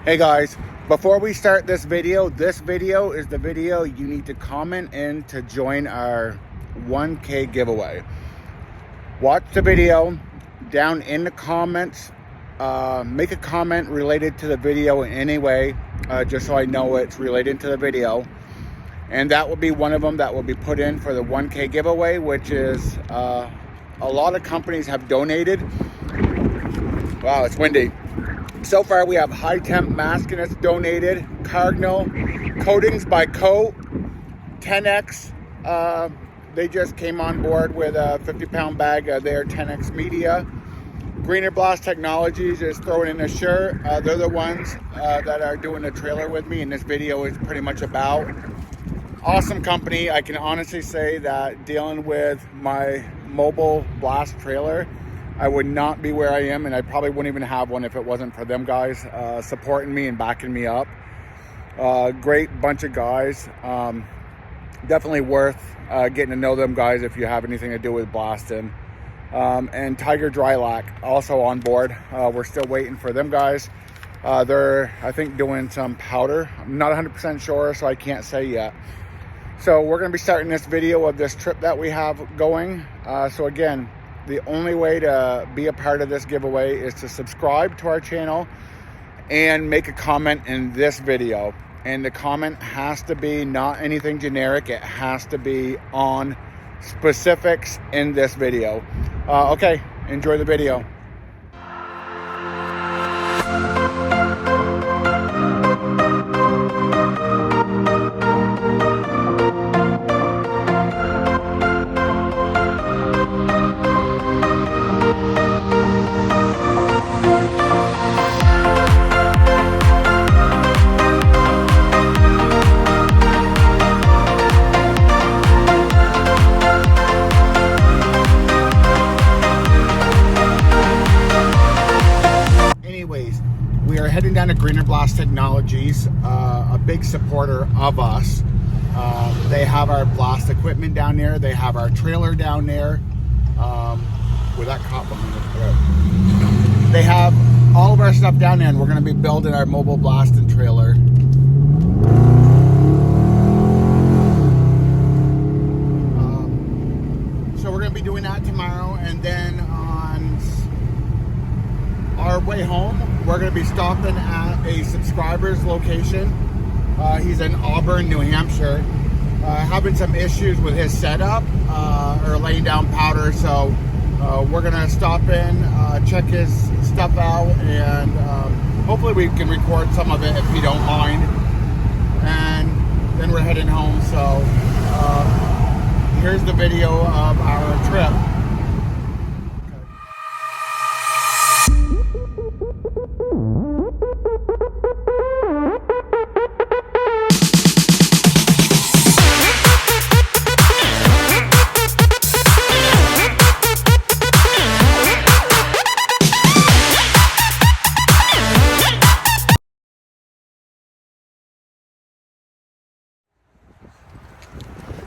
Hey guys, before we start this video is the video you need to comment in to join our 1K giveaway. Watch the video, down in the comments, make a comment related to the video in any way, just so I know it's related to the video. And that will be one of them that will be put in for the 1K giveaway, which is a lot of companies have donated. Wow, it's windy. So far, we have High Temp masking that's donated, Cardinal, Coatings by Coat, 10X. They just came on board with a 50-pound bag of their 10X media. GreenerBlast Technologies is throwing in a shirt. They're the ones that are doing the trailer with me, and this video is pretty much about. Awesome company. I can honestly say that dealing with my mobile blast trailer, I would not be where I am, and I probably wouldn't even have one if it wasn't for them guys supporting me and backing me up. Great bunch of guys. Definitely worth getting to know them guys if you have anything to do with blasting. And Tiger Drylac also on board. We're still waiting for them guys. They're, I think, doing some powder. I'm not 100% sure, so I can't say yet. So we're going to be starting this video of this trip that we have going. So again, the only way to be a part of this giveaway is to subscribe to our channel and make a comment in this video. And the comment has to be not anything generic. It has to be on specifics in this video. Okay, enjoy the video. Heading down to GreenerBlast Technologies, a big supporter of us. They have our blast equipment down there. They have our trailer down there with that cop behind it. They have all of our stuff down there, and we're going to be building our mobile blasting trailer. So we're going to be doing that tomorrow, and then on our way home, we're going to be stopping at a subscriber's location. He's in Auburn, New Hampshire, having some issues with his setup or laying down powder. So we're going to stop in, check his stuff out, and hopefully we can record some of it if he don't mind. And then we're heading home. So here's the video of our trip.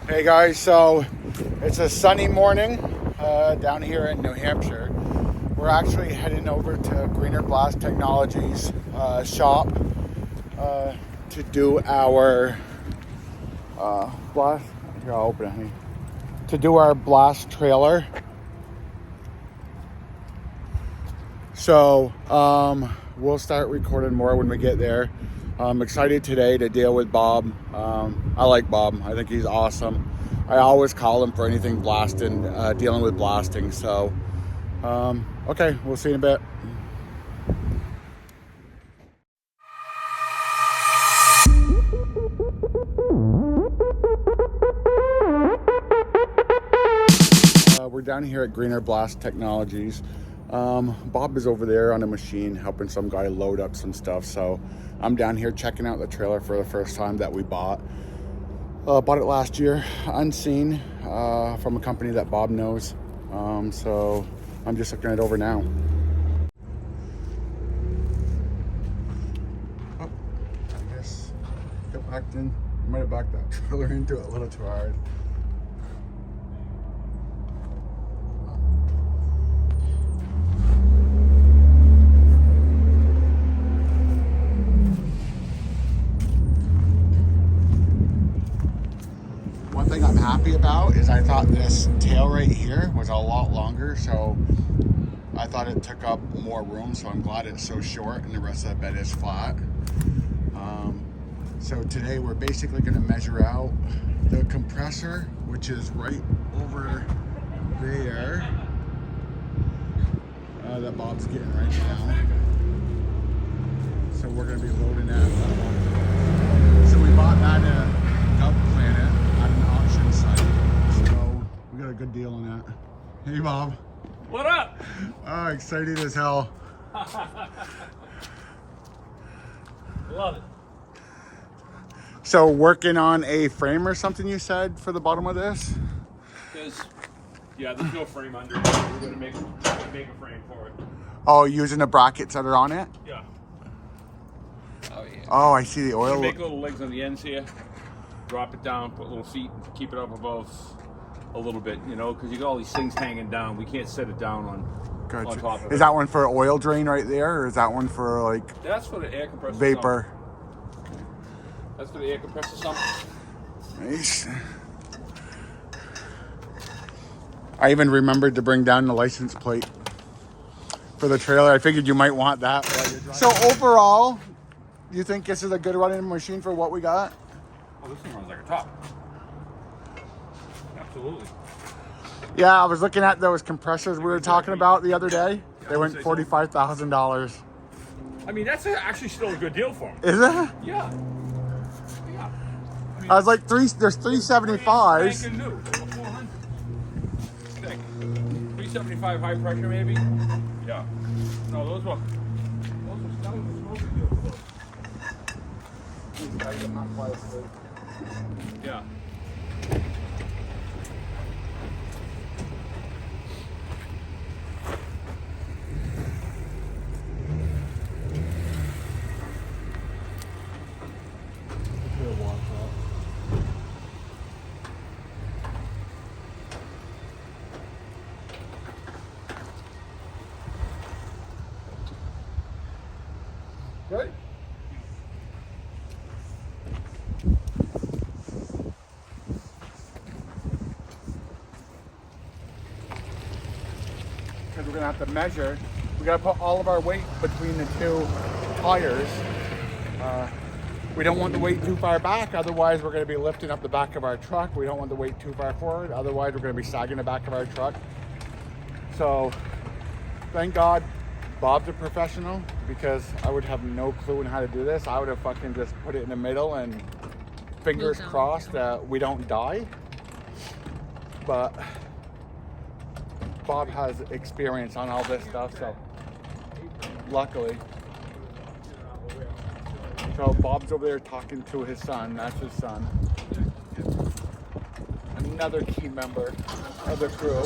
Hey guys, so it's a sunny morning down here in New Hampshire. We're actually heading over to GreenerBlast Technologies shop to do our blast. Here, I'll open it, honey. To do our blast trailer. So we'll start recording more when we get there. I'm excited today to deal with Bob. I like Bob. I think he's awesome. I always call him for anything blasting, dealing with blasting. So, okay, we'll see you in a bit. We're down here at GreenerBlast Technologies. Bob is over there on a machine helping some guy load up some stuff. So I'm down here checking out the trailer for the first time that we bought. Bought it last year, unseen, from a company that Bob knows. So I'm just looking it over now. Oh, I guess got backed in. I might have backed that trailer into it a little too hard. happy about is I thought this tail right here was a lot longer, so I thought it took up more room, so I'm glad it's so short and the rest of the bed is flat. So today we're basically going to measure out the compressor, which is right over there, that Bob's getting right now. So we're going to be loading that up. So we bought that at Gov Planet at an auction site, so we got a good deal on that. Hey Bob. What up? Oh, excited as hell. Love it. So working on a frame or something you said for the bottom of this? There's no frame under it. We're gonna make a frame for it. Oh, using the brackets that are on it? Yeah. Oh yeah. Oh, I see the oil. Make little legs on the ends here. Drop it down. Put little feet. Keep it up above a little bit. You know, because you got all these things hanging down. We can't set it down on top of it. Is that one for oil drain right there, or is that one for like? That's for the air compressor. Vapor. That's for the air compressor. Something. Nice. I even remembered to bring down the license plate for the trailer. I figured you might want that. So overall, you think this is a good running machine for what we got? Oh, this thing runs like a top. Absolutely. Yeah, I was looking at those compressors we were talking about the other day. They went $45,000. I mean, that's actually still a good deal for them. Is it? Yeah. I was like, there's 375s. Spanking new, over 400. Think. 375 high pressure maybe? Yeah. No, that was a smoking deal for those. Yeah. Good. Because we're gonna have to measure. We gotta put all of our weight between the two tires. We don't want the weight too far back, otherwise we're gonna be lifting up the back of our truck. We don't want the weight too far forward, otherwise we're gonna be sagging the back of our truck. So, thank God Bob's a professional, because I would have no clue on how to do this. I would have fucking just put it in the middle and fingers crossed that we don't die. But Bob has experience on all this stuff, so luckily. So Bob's over there talking to his son. That's his son. Another key member of the crew.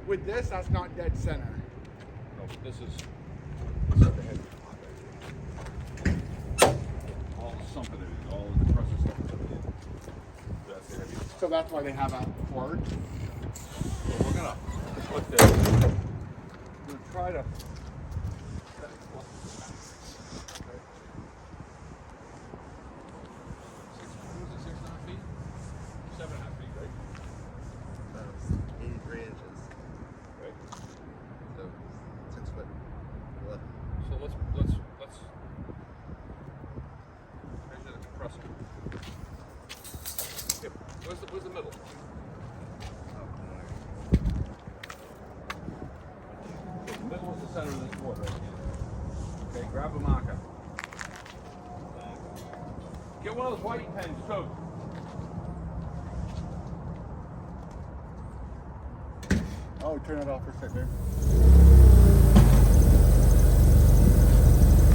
With this, that's not dead center. No, this is the heavy. All the something, all the compressor stuff. That's the heavy. So that's why they have a cord. So we're gonna put this. We're gonna try to. middle. The middle is the center of this board right here. Okay, grab a marker. Get one of those white pens too. Oh, turn it off for a second.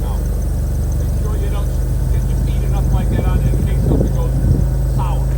Now, make sure you don't get your feet enough like that on there in case something goes sour.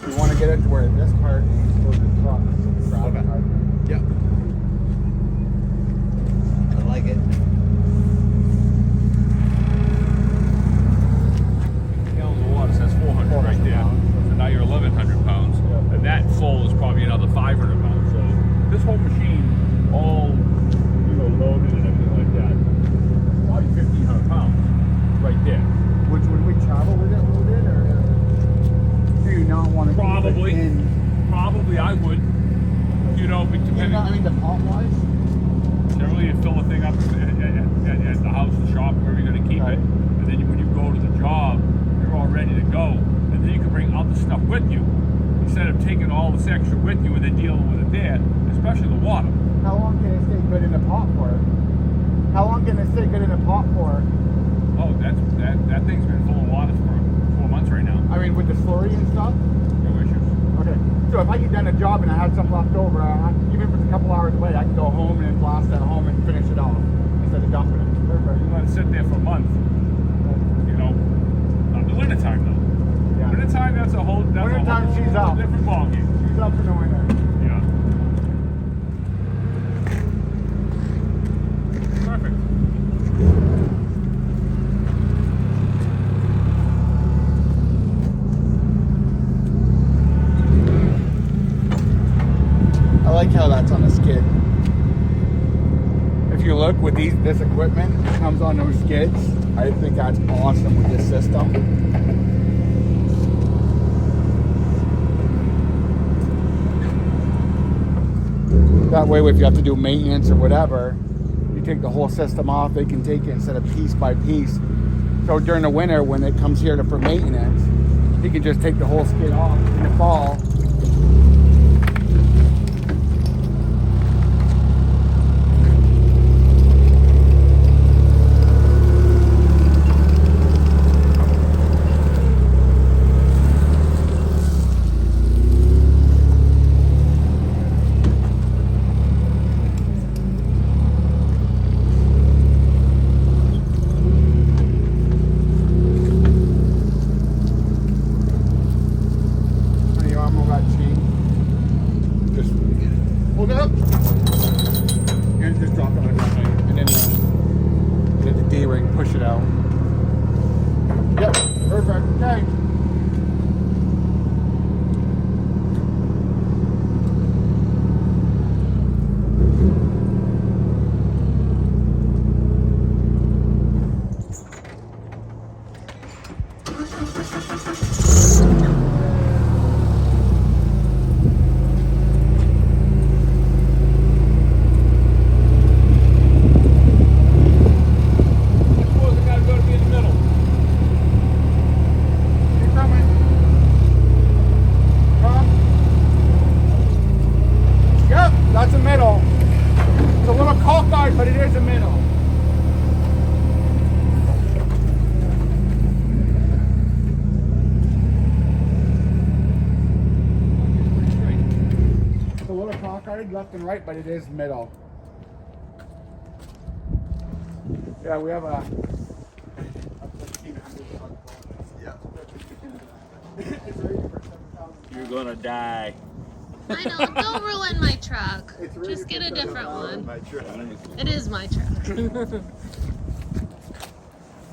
We want to get it to where this part goes across. Okay. Yep. I like it. Gallons of water says 400 right there. So now you're 1,100 pounds. Yep. And that full is probably another 500 pounds. So this whole machine, all loaded and everything like that, probably 1,500 pounds right there. Which would we travel with it loaded, or do you not want to Probably. keep it in? Probably I would. Depending. I mean, the pot wise. Generally, you fill the thing up at the house, the shop, wherever you're going to keep Right. it. And then when you go to the job, you're all ready to go. And then you can bring other stuff with you. Instead of taking all this extra with you and then dealing with it there, especially the water. How long can it stay good in a pot for? How long can it stay good in a pot for? Oh, that thing's been full of water for 4 months right now. I mean, with the slurry and stuff? No issues. Okay. So if I get done a job and I had some left over, even if it's a couple hours away, I can go home and blast at home and finish it off instead of dumping it. Perfect. You let it sit there for a month. Not the winter time though. Yeah. Winter time, that's a whole She's out. different ballgame. She's up in the winter. Yeah. Perfect. I like how that's on a skid. If you look with this equipment, it comes on those skids. I think that's awesome with this system. That way, if you have to do maintenance or whatever, you take the whole system off. They can take it instead of piece by piece. So during the winter, when it comes here for maintenance, you can just take the whole skid off in the fall. Hold it up. And just drop it on that way. And then the D-ring, push it out. Yep, perfect. Okay. wide left and right, but it is middle. Yeah, we have a 1500 truck. Yeah. It's rated for 7,000. You're gonna die. I know, don't ruin my truck. It's rated Just get for a different 7,000. one. My truck. It is my truck.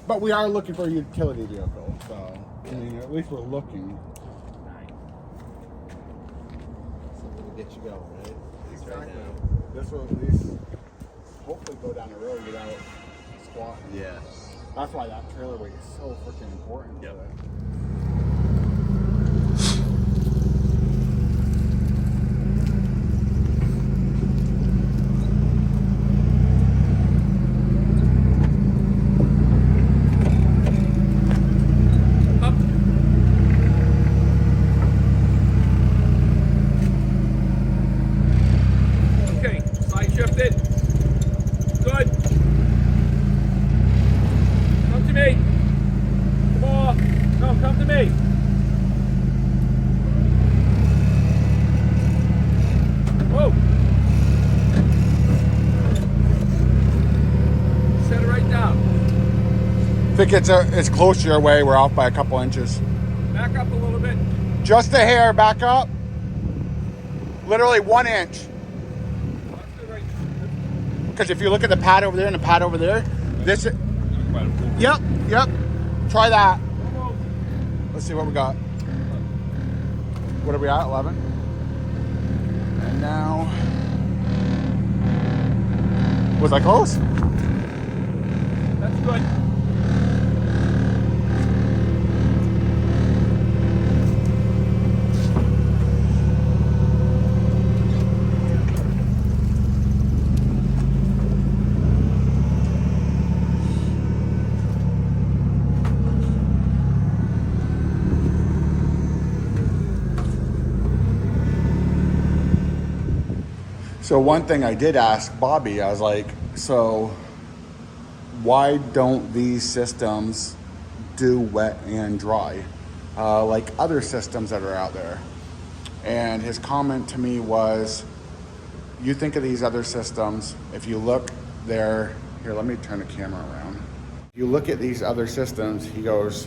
But we are looking for a utility vehicle, so I mean, at least we're looking. Something to get you going, right? At least right Exactly. now. This will at least hopefully go down the road without squatting. Yeah. That's why that trailer weight is so freaking important. Yep. To it. Okay, side shifted. Good. Come to me. Come on. No, come to me. Whoa. Set it right down. I think it's close to your way. We're off by a couple inches. Back up a little bit. Just a hair back up. Literally 1 inch. That's good right. Because if you look at the pad over there and the pad over there, this. Yep. Try that. Let's see what we got. What are we at? 11. And now. Was I close? That's good. So one thing I did ask Bobby, I was like, so why don't these systems do wet and dry like other systems that are out there? And his comment to me was, you think of these other systems, if you look there, here, let me turn the camera around. You look at these other systems, he goes,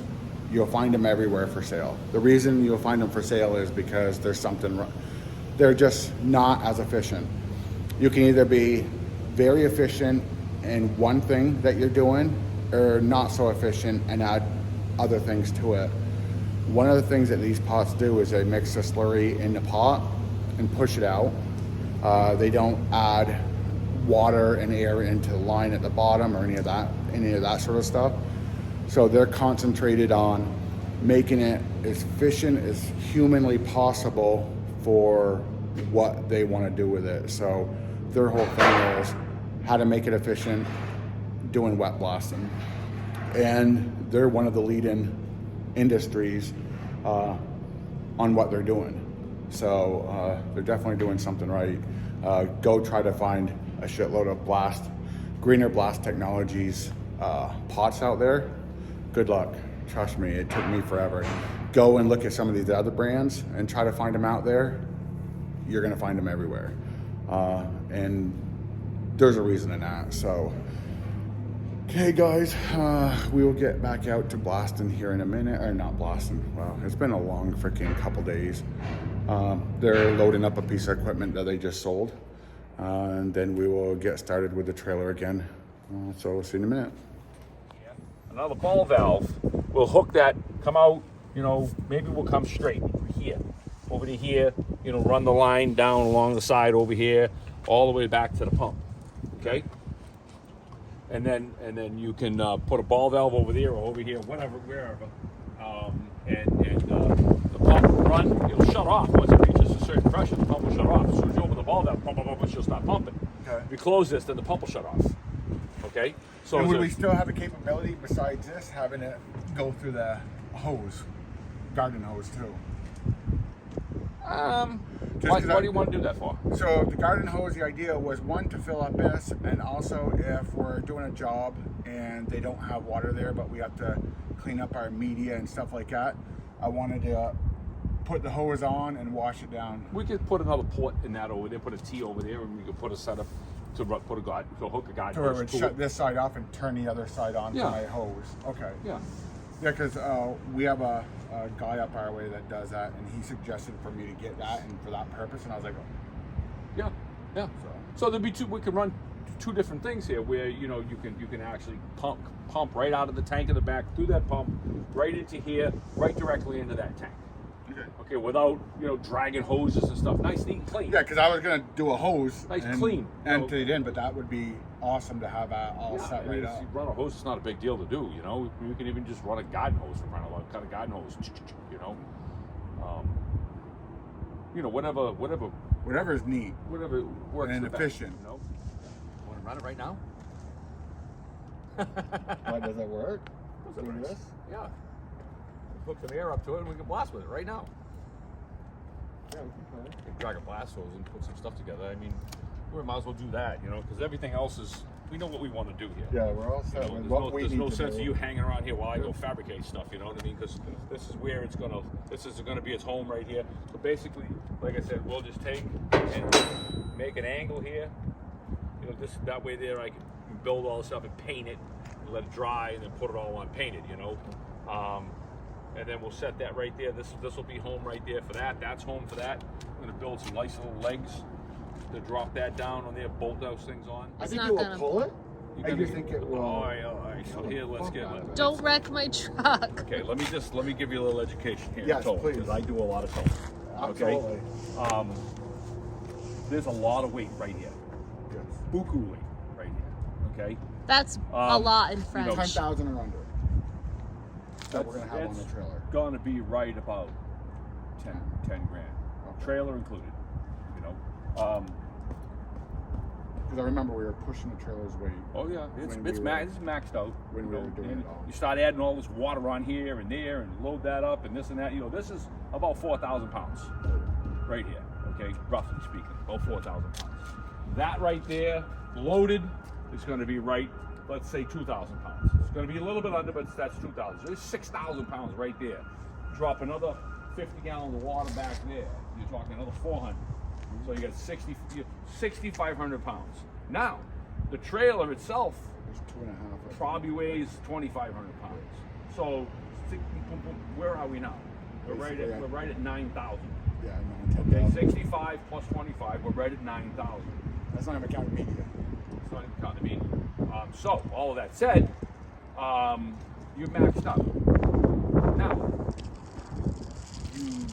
you'll find them everywhere for sale. The reason you'll find them for sale is because there's something wrong. They're just not as efficient. You can either be very efficient in one thing that you're doing or not so efficient and add other things to it. One of the things that these pots do is they mix the slurry in the pot and push it out. They don't add water and air into the line at the bottom or any of that sort of stuff. So they're concentrated on making it as efficient as humanly possible for what they want to do with it. So their whole thing is how to make it efficient doing wet blasting. And they're one of the leading industries on what they're doing. So they're definitely doing something right. Go try to find a shitload of GreenerBlast Technologies pots out there. Good luck. Trust me, it took me forever. Go and look at some of these other brands and try to find them out there. You're gonna find them everywhere. And there's a reason in that. So, okay guys, we will get back out to blasting here in a minute, or not blasting, well, it's been a long freaking couple days. They're loading up a piece of equipment that they just sold, and then we will get started with the trailer again. So we'll see you in a minute. Another ball valve will hook that, come out, you know, maybe we'll come straight here, over to here, you know, run the line down along the side over here, all the way back to the pump, okay? And then you can put a ball valve over there or over here, whatever, wherever, and the pump will run, it'll shut off once it reaches a certain pressure, the pump will shut off. As soon as you open the ball valve, pump, she'll start pumping. Okay. If you close this, then the pump will shut off, okay? So And it's would a- we still have a capability besides this, having it go through the hose, garden hose too? What do you want to do that for? So the garden hose, the idea was one, to fill up this, and also if we're doing a job and they don't have water there, but we have to clean up our media and stuff like that, I wanted to put the hose on and wash it down. We could put another port in that over there, put a T over there, and we could put a setup to put a guide, to hook a guide So it hose would to shut it. this side off and turn the other side on Yeah. for my hose. Okay. Yeah. Yeah, because we have a guy up our way that does that, and he suggested for me to get that and for that purpose, and I was like, Yeah. Yeah. So there'd be two. We could run two different things here, where you can actually pump right out of the tank in the back through that pump right into here, right directly into that tank. Okay, without dragging hoses and stuff. Nice, neat, and clean. yeah, because I was gonna do a hose, Nice, and clean. empty it in, but that would be awesome to have that all Yeah, set I mean, right if up. you run a hose, it's not a big deal to do. You can even just run a garden hose for crying out loud. Cut a garden hose. Whatever Whatever is neat. works And the best, efficient. Want to run it right now? Why does it work? Does it Doing work? this? Yeah. Hook some air up to it and we can blast with it right now. Yeah, we can try. We can drag a blast hose and put some stuff together. I mean, we might as well do that, because everything else is, we know what we want to do here. Yeah, we're all set with what we There's need no to sense do. of you hanging around here while I go fabricate stuff, you know what I mean? Because this is where this is gonna be its home right here. So basically, like I said, we'll just take and make an angle here. That way there I can build all this up and paint it, and let it dry, and then put it all on painted, and then we'll set that right there. This will be home right there for that. That's home for that. I'm gonna build some nice little legs to drop that down on there, bolt those things on. I It's think not you will gonna- pull it. You I gonna- just think it will. All right. So here, let's get. Don't wreck my truck. Okay, let me give you a little education here. Yes, towing, please. because I do a lot of towing. Absolutely. Okay. There's a lot of weight right here. Yes. Buku weight right here. Okay. That's a lot in know, French. 10,000 or under. That we're gonna have on That's the trailer. Gonna be right about 10 grand, Okay. trailer included. Because I remember we were pushing the trailer's weight. Oh yeah, it's When we were- maxed out. when we were doing and it all. you start adding all this water on here and there, and load that up, and this and that. This is about 4,000 pounds, right here. Okay, roughly speaking, about 4,000 pounds. That right there, loaded, is going to be right. Let's say 2,000 pounds. It's going to be a little bit under, but that's 2,000. So there's 6,000 pounds right there. Drop another 50 gallons of water back there. You're talking another 400. So you got 6,500 pounds. Now, the trailer itself There's 2.5. probably weighs 2,500 pounds. So, where are we now? We're right at 9,000. Yeah, 9, Okay, 10,000. 65 plus 25. We're right at 9,000. That's not even counting media. It's not even counting the media. So, all of that said, you're maxed out. Now, you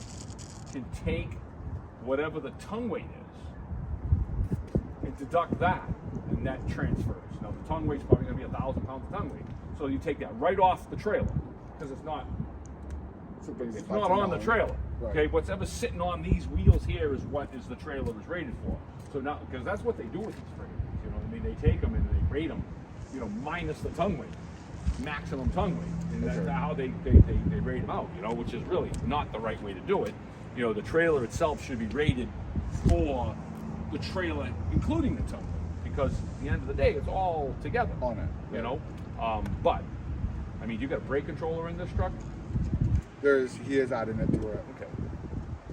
can take whatever the tongue weight is and deduct that, and that transfers. Now, the tongue weight's probably going to be 1,000 pounds of tongue weight. So you take that right off the trailer, because it's not on the trailer. Right. Okay, what's ever sitting on these wheels here is what is the trailer is rated for. So now, because that's what they do with these trailers, they take them and they rate them, minus the tongue weight, maximum tongue weight, and that's how they rate them out, which is really not the right way to do it. The trailer itself should be rated for the trailer, including the tongue weight, because at the end of the day, it's all together. On it. But I mean, you got a brake controller in this truck. He is adding it to it.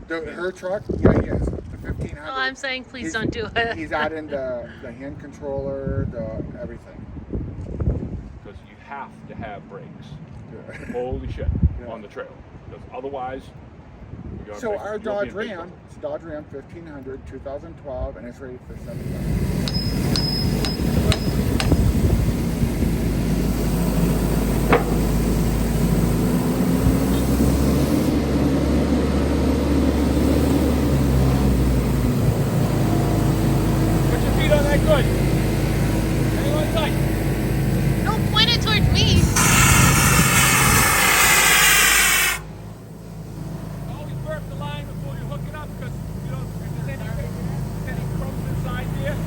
Okay. Her truck, yeah, he is. The 1500. Oh, I'm saying please he's- don't do it. He's adding the hand controller, the everything. Because you have to have brakes. Yeah. Holy shit, Yeah. on the trailer. Because otherwise, you're gonna So make- our you'll be Dodge in big Ram, trouble. it's a Dodge Ram 1500, 2012, and it's rated for 7,000. Put your feet on that good. Anyone tight? Don't point it towards me. Always burp the line before you hook it up, because if there's any crooks inside there,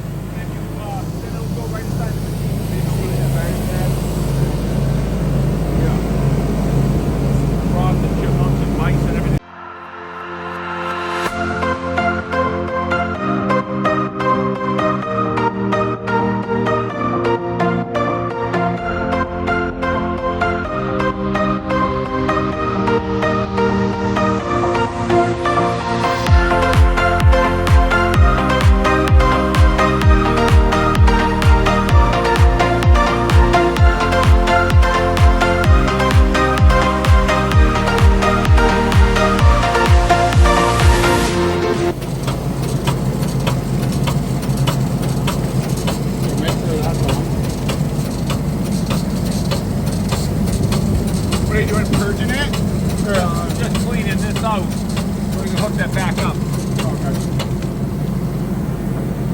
cleaning this out so we can hook that back up. Okay.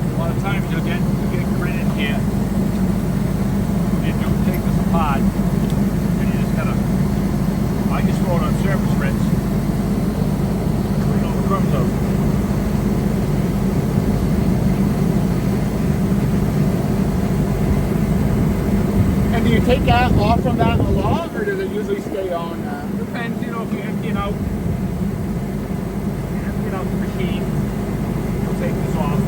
A lot of times you'll get grit in here. You do take this apart, and you just gotta, I just throw it on surface rinse. Clean all the crumbs out. And do you take that off from that a lot, or does it usually stay on? Depends, you know, if you're emptying out the machine, you'll take this off.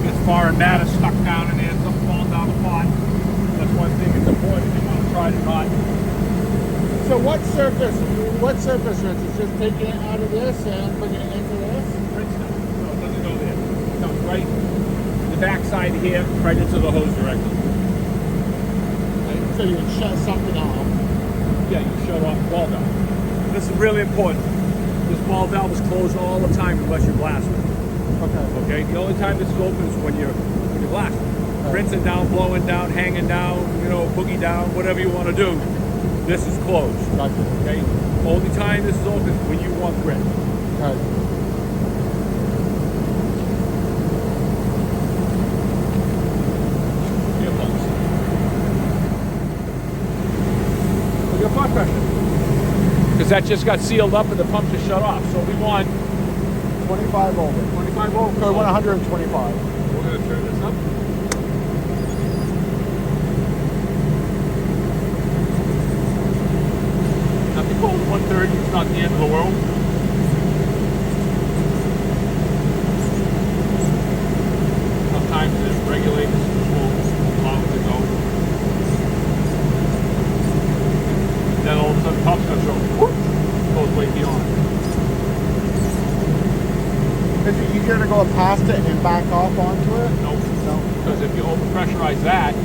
Gets foreign matter stuck down in there, something falls down the pot. That's one thing that's important. You want to try to not. So what surface rinse? It's just taking it out of this and putting it into this? Rinse that. No, it doesn't go there. It comes right the back side here, right into the hose directly. So you can shut something off. Yeah, you shut off the ball valve. This is really important. This ball valve is closed all the time unless you're blasting. Okay. Okay? The only time this is open is when you're blasting. Right. Rinsing down, blowing down, hanging down, you know, boogie down, whatever you want to do. This is closed. Gotcha. Okay? Only time this is open is when you want grit. Okay. Earplugs. Look at pump pressure. Because that just got sealed up and the pump just shut off. So we want 25 over. 25 over. So 125. We're going to turn this up. Nothing cold at 130. It's not the end of the world. Sometimes it regulates will allow it to go. Then all of a sudden the pump's going to show. Whoop, goes way beyond. Is it easier to go past it and back off onto it? No. No. Because if you overpressurize that,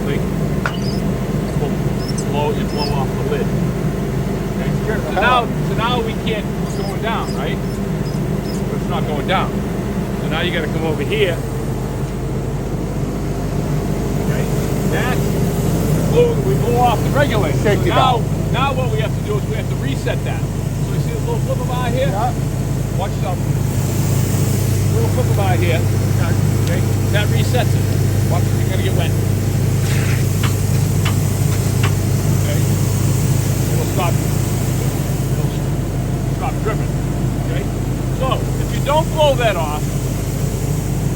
see, you blow off the lid. Okay? So now we can't, it's going down, right? But it's not going down. So now you got to come over here. Okay? We blew off the regulator. Safety So valve. now what we have to do is we have to reset that. So you see this little flipper bar here? Yeah. Watch yourself. Little flipper bar here. Okay? That resets it. Watch it, you're gonna get wet. Okay? It'll stop dripping. Okay? So if you don't blow that off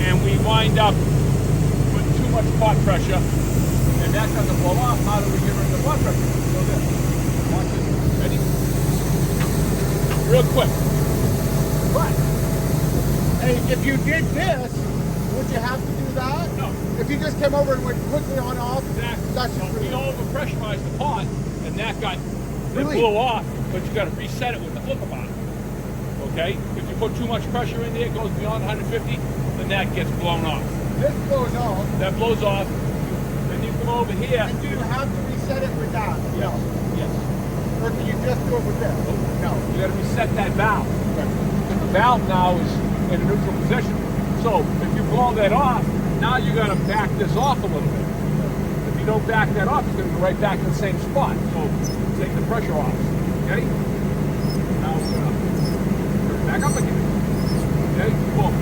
and we wind up with too much pot pressure and that doesn't blow off, how do we get rid of the pot pressure? So this. Watch this. Ready? Real quick. Right. Hey, if you did this, would you have to do that? No. If you just came over and went quickly on off, Exactly. that's So just we really overpressurized the pot, and that Really? blew off. But you got to reset it with the flipper bar. Okay? If you put too much pressure in there, it goes beyond 150, then that gets blown off. This blows off. That blows off. Then you come over here. And do you have to reset it with that? Yes. Yes. Or can you just do it with this? No. You got to reset that valve. Okay. The valve now is in a neutral position. So if you blow that off, now you got to back this off a little bit. If you don't back that off, it's going to go right back to the same spot. So take the pressure off. Okay? Now we're going to turn it back up again. Okay? Boom.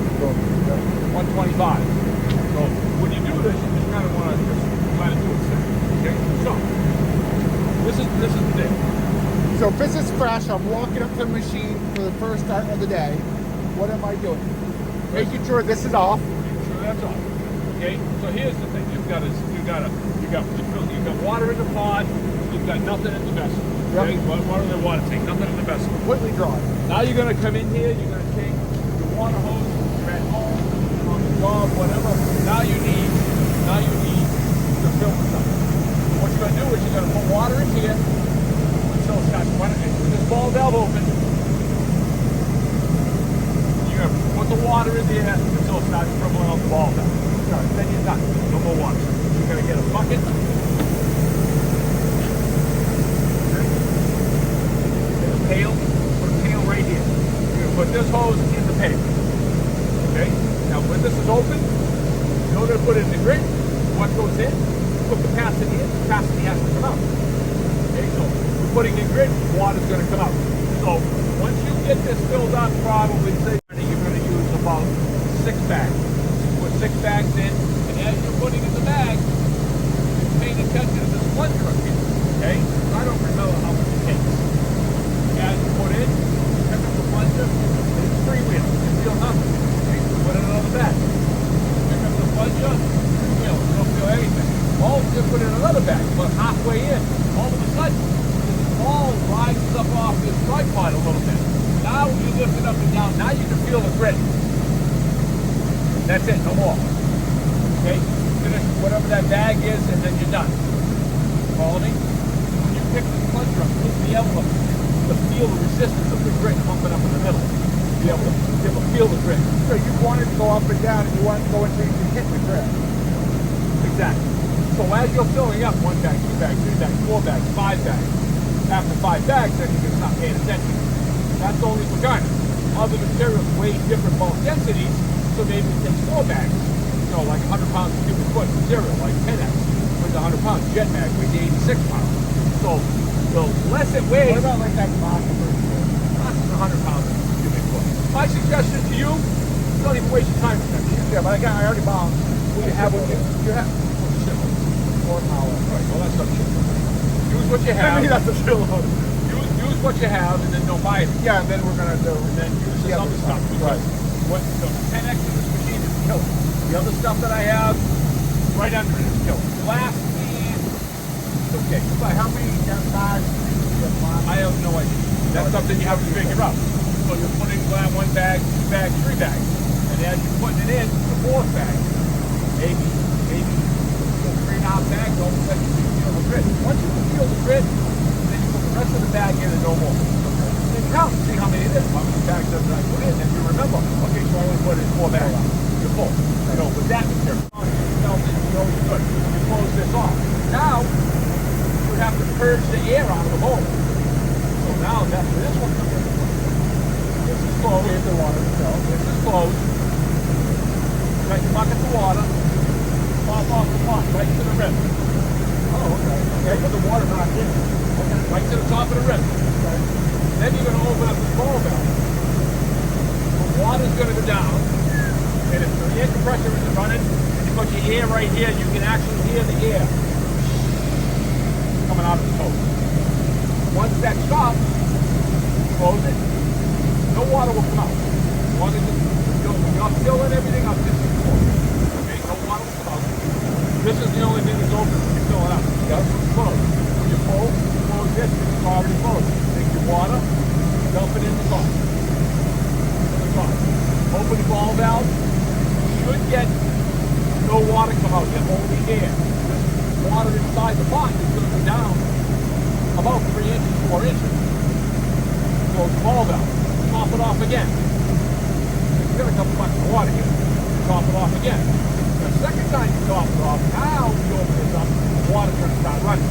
125. So when you do this, you just kind of want to just let it do its thing. Okay? So this is the thing. So if this is fresh, I'm walking up to the machine for the first start of the day. What am I doing? Making sure this is off. Make sure that's off. Okay, so here's the thing: you've got water in the pot. You've got nothing in the vessel. Okay, water in the water tank, nothing in the vessel. Completely dry. Now you're gonna come in here. You're gonna take your water hose. You're at home, you're on the job, whatever. Now you need to fill this up. What you're gonna do is you're gonna put water in here until it starts running. With this ball valve open. Put the water in there until it starts dribbling out the ball valve. Then you're done. No more water. You're going to get a bucket. Get a pail. Put a pail right here. You're going to put this hose in the pail. Okay? Now when this is open, in order to put it in the grit, what goes in? Put capacity in. Capacity has to come out. Okay? So putting in grit, water's going to come out. So once you get this filled up, probably say you're going to use about 6 bags. Put 6 bags in, and as you're putting in the bag, you're paying attention to this plunger up here. Okay? I don't remember how much it takes. As you put in, pick up the plunger, it's freewheel. You feel nothing. Okay? Put in another bag. Pick up the plunger, freewheel. You don't feel anything. All you put in another bag, but halfway in, all of a sudden, this ball rises up off this tripod a little bit. Now when you lift it up and down, now you can feel the grit. That's it, no more. Okay? Finish whatever that bag is, and then you're done. Follow me? When you pick this plunger up, you'll be able to feel the resistance of the grit pumping up in the middle. Be able to feel the grit. So you want it to go up and down, and you want it to go until you can hit the grit. Exactly. So as you're filling up 1 bag, 2 bags, 3 bags, 4 bags, 5 bags, after 5 bags, then you can stop paying attention. That's only for garnet. Other materials weigh different bulk densities, so maybe it takes 4 bags. You know, like 100 pounds per cubic foot material, like 10X weighs 100 pounds. Jet mag weighs 86 pounds. So the less it weighs. What about like that glass version? Glass is 100 pounds per cubic foot. My suggestion to you: don't even waste your time with that. Yeah, but I already bought. Well, you have what you have. More power. Right, well, that's not true. Use what you have. Maybe that's a chill load. Use what you have, and then don't buy it. Yeah, and then we're gonna do. And then use this other stuff. Right. What the 10X in this machine is killer. The other stuff that I have, right under it is killer. Glass and it's okay. So how many bags do you have left? I have no idea. That's something you have to figure out. So you're putting glass 1 bag, 2 bags, 3 bags, and as you're putting it in, the 4th bag, maybe. 3.5 bags, all of a sudden you can feel the grit. Once you can feel the grit, then you put the rest of the bag in and no more. Then count, see how many it is, how many bags does I put in, and you remember, okay, so I only put in 4 bags. You're full. You know, with that material. You smell it, you know you're good. You close this off. Now, you have to purge the air out of the bowl. So now, that's where this one comes in. This is closed. Here's the water. This is closed. You got your bucket of water. Pop off the pot, right to the rim. Oh, okay. Okay, put the water back in. Okay, right to the top of the rim. Okay. Then you're going to open up the ball valve. The water's going to go down, and if the air compressor isn't running, and you put your air right here, you can actually hear the air coming out of the hose. Once that stops, close it. No water will come out. As long as you're filling everything up, this is closed. Okay, no water will come out. This is the only thing that's open when you fill it up. That's closed. When you close this, it's already closed. Take your water, dump it in the top. Open the ball valve. You should get no water come out, get only air. This water inside the pot is going to go down about 3 inches, 4 inches. Close the ball valve. Top it off again. You got a couple buckets of water here. Top it off again. The second time you top it off, now you open this up, the water's going to start running.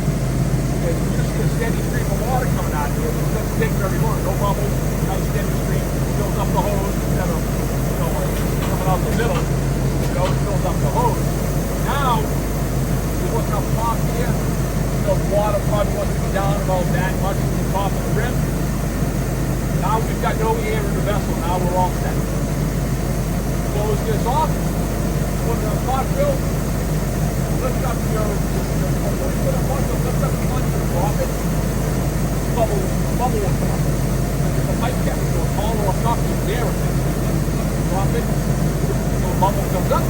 And you see a steady stream of water coming out here. It doesn't take very long. No bubbles, nice steady stream. Fills up the hose instead of, coming out the middle. It always fills up the hose. Now, you look up top here, the water probably wants to be down about that much to the top of the rim. Now we've got no air in the vessel. Now we're all set. Close this off. Put it on the pot fill. Lift up your lift up the plunger, drop it. Bubble will come up. There's a pipe cap, so it's all or nothing there in it. Drop it. So the bubble comes up.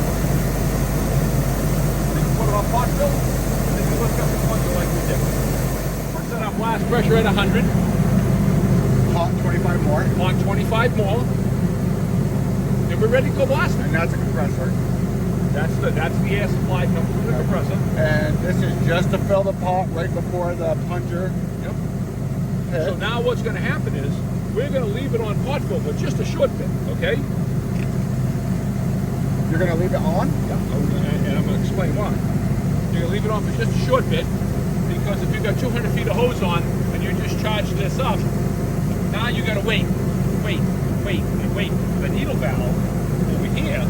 Then you put it on pot fill. And then you lift up the plunger like we did. We're set up blast pressure at 100. Hot 25 more. Hot 25 more. And we're ready to go blasting. And that's a compressor. That's the air supply coming from the compressor. And this is just to fill the pot right before the plunger. Yep. hits. So now what's going to happen is we're going to leave it on pot fill, but just a short bit, okay? You're going to leave it on? Yeah. And I'm going to explain why. You're going to leave it on for just a short bit because if you've got 200 feet of hose on and you just charge this up, now you got to wait for the needle valve over here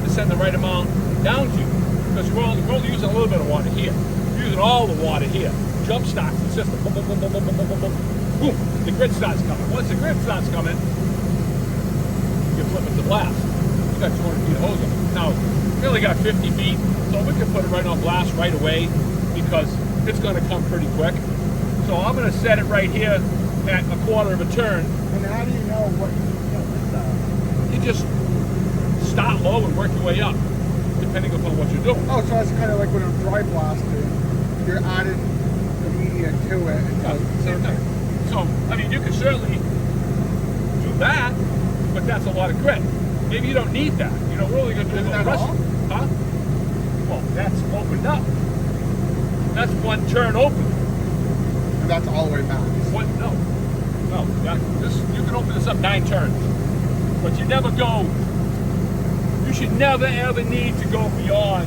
to send the right amount down to you. Because we're only using a little bit of water here. We're using all the water here. jump starts the system. Boom, boom, boom, boom, boom, boom, boom, boom, boom. The grid starts coming. Once the grid starts coming, you flip it to blast. You got 200 feet of hose on it. Now, we only got 50 feet, so we can put it right on blast right away because it's going to come pretty quick. So I'm going to set it right here at a quarter of a turn. And how do you know what You just start low and work your way up, depending upon what you're doing. Oh, so it's kind of like when I'm dry blasting, you're adding the media to it. Same thing. So, I mean, you can certainly do that, but that's a lot of grit. Maybe you don't need that. You know, we're only going to do a little rest. Huh? Well, that's opened up. That's one turn open. And that's all the way back. What? No. No. You can open this up 9 turns. But you never go, you should never ever need to go beyond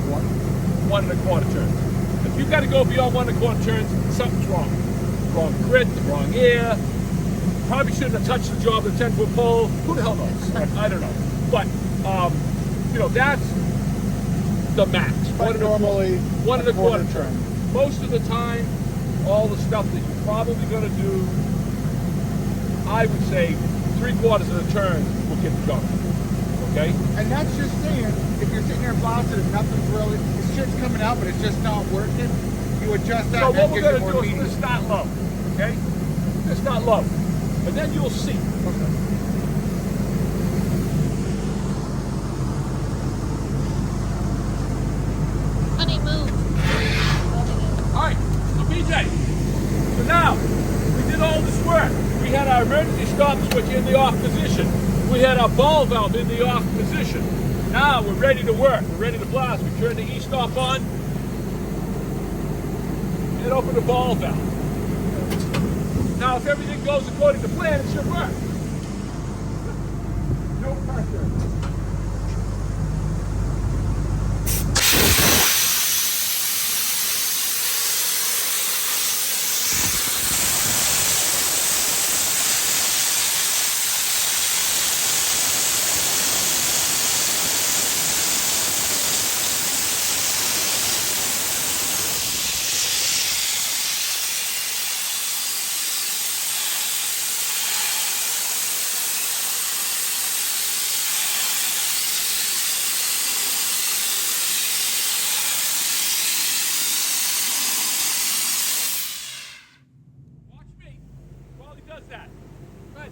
1 1/4 turns. If you've got to go beyond 1 1/4 turns, something's wrong. Wrong grit, the wrong air. Probably shouldn't have touched the job with a 10-foot pole. Who the hell knows? I don't know. But, you know, that's the max. But normally 1 1/4 turn. Most of the time, all the stuff that you're probably going to do, I would say 3/4 of the turn will get the job. Okay? And that's just saying, if you're sitting there blasting and nothing's really, the shit's coming out, but it's just not working, you adjust that So and what we're give going you to more do is media. we're going to start low. Okay? Let's start low. And then you'll see. Okay. Honey, move. Alright, so PJ, so now, we did all this work. We had our emergency stop switch in the off position. We had our ball valve in the off position. Now we're ready to work. We're ready to blast. We turn the E-stop on and open the ball valve. Now if everything goes according to plan, it should work. No pressure. Does that. Good.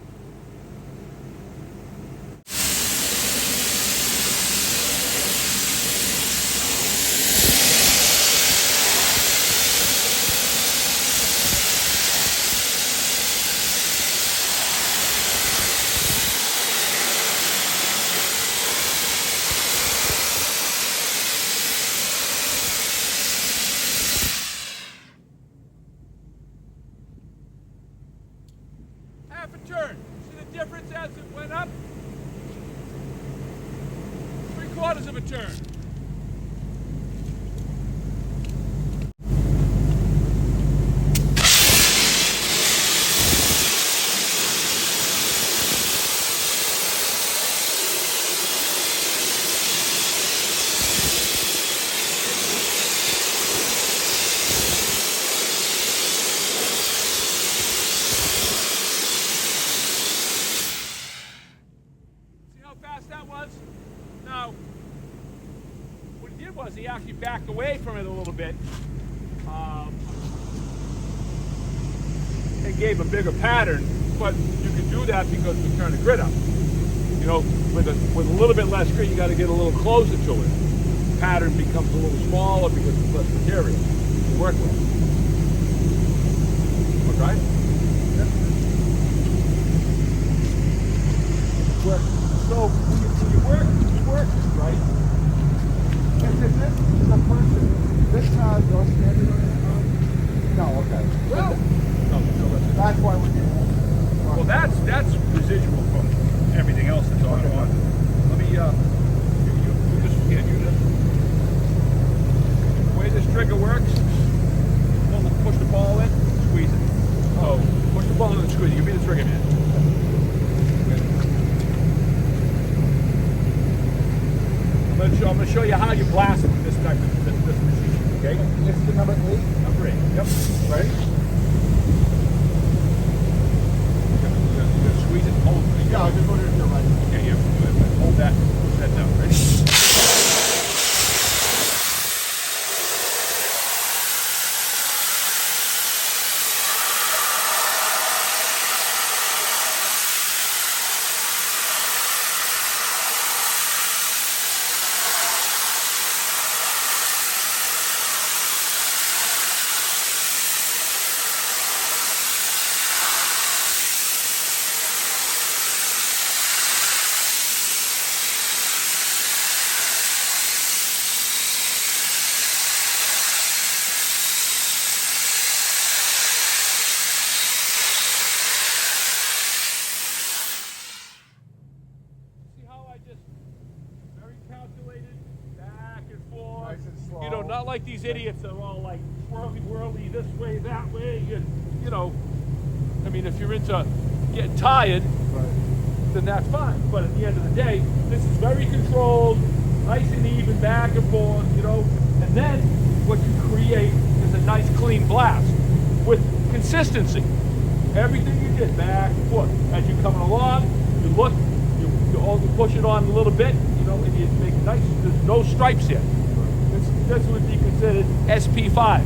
Half a turn. See the difference as it went up? 3/4 of a turn. Fast that was. Now, what he did was he actually backed away from it a little bit. It gave a bigger pattern, but you can do that because we turn the grid up. You know, with a little bit less grid, you got to get a little closer to it. The pattern becomes a little smaller because there's less material to work with. Okay? Work. So when you work this right. And this is a person. This has those standard. No, okay. Well, no, That's why we're doing that. well, that's residual from everything else that's on. Let me, you just can't do this. The way this trigger works, push the ball in, squeeze it. Oh, push the ball in and squeeze it. Give me the trigger, man. I'm going to show you how you blast with this type of this machine. Okay? This is the number 8. these idiots that are all like whirly this way, that way, you know, I mean, if you're into getting tired, then that's fine. But at the end of the day, this is very controlled, nice and even, back and forth, you know. And then what you create is a nice clean blast with consistency. Everything you did back and forth. As you're coming along, you look, you push it on a little bit, you know, and you make nice, there's no stripes here. This would be considered SP5,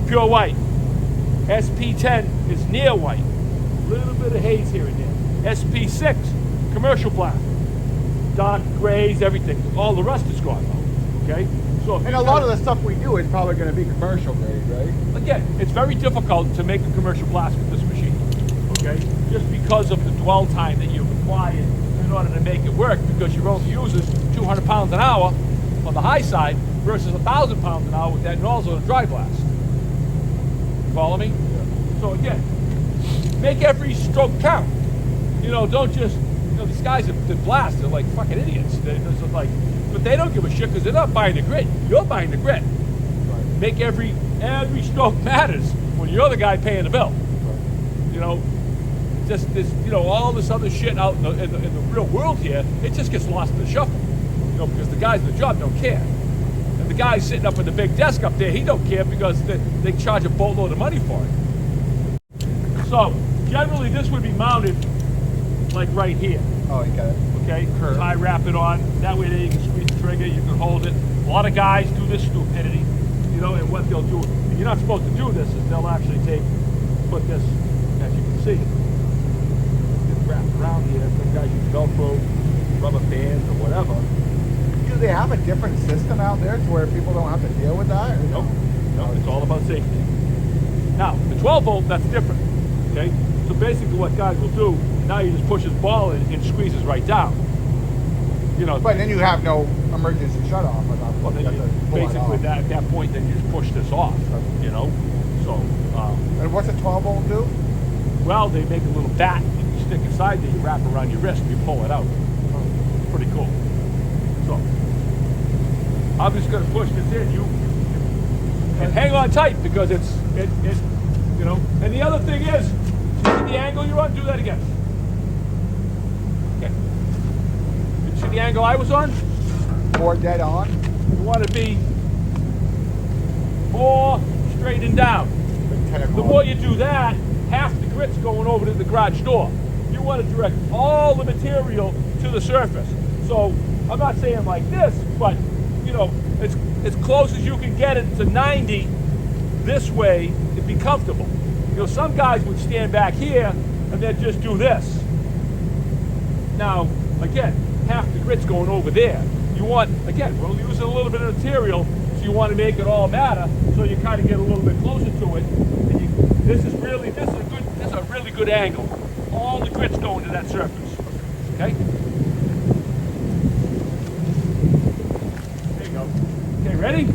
pure white. SP10 is near white. A little bit of haze here and there. SP6, commercial black. Dark grays, everything. All the rust is gone though, okay? So And a lot of the stuff we do is probably going to be commercial grade, right? Again, it's very difficult to make a commercial blast with this machine, okay? Just because of the dwell time that you require in order to make it work, because your only uses 200 pounds an hour on the high side versus 1,000 pounds an hour with that nozzle and a dry blast. You follow me? Yeah. So again, make every stroke count. You know, don't just, you know, these guys that blast, they're like fucking idiots. They're just like, but they don't give a shit because they're not buying the grit. You're buying the grit. Right. Make every stroke matters when you're the guy paying the bill. Right. You know, just this, you know, all this other shit out in the real world here, it just gets lost in the shuffle. You know, because the guys in the job don't care. And the guy sitting up at the big desk up there, he don't care because they charge a boatload of money for it. So, generally this would be mounted like right here. Oh, you got it. Okay, tie wrap it on. That way there you can squeeze the trigger, you can hold it. A lot of guys do this stupidity, you know, and what they'll do, and you're not supposed to do this, is they'll actually put this, as you can see, it's wrapped around here. Some guys use Velcro, rubber bands, or whatever. Do they have a different system out there to where people don't have to deal with that? Nope. No, it's all about safety. Now, the 12 volt, that's different. Okay? So basically what guys will do, now you just push this ball in and squeezes right down. You know. But then you have no emergency shut off. Well, then basically at that point, then you just push this off. You know. So. And what's a 12 volt do? Well, they make a little bat that you stick inside there, you wrap around your wrist, and you pull it out. It's pretty cool. So I'm just going to push this in. And hang on tight because it you know. And the other thing is, see the angle you're on? Do that again. Okay. You see the angle I was on? More dead on. You want to be more straight and down. The more you do that, half the grit's going over to the garage door. You want to direct all the material to the surface. So I'm not saying like this, but you know, as close as you can get it to 90 this way, it'd be comfortable. You know, some guys would stand back here and then just do this. Now, again, half the grit's going over there. You want, again, we're using a little bit of material, so you want to make it all matter, so you kind of get a little bit closer to it. And this is a really good angle. All the grit's going to that surface. Okay? There you go. Okay, ready?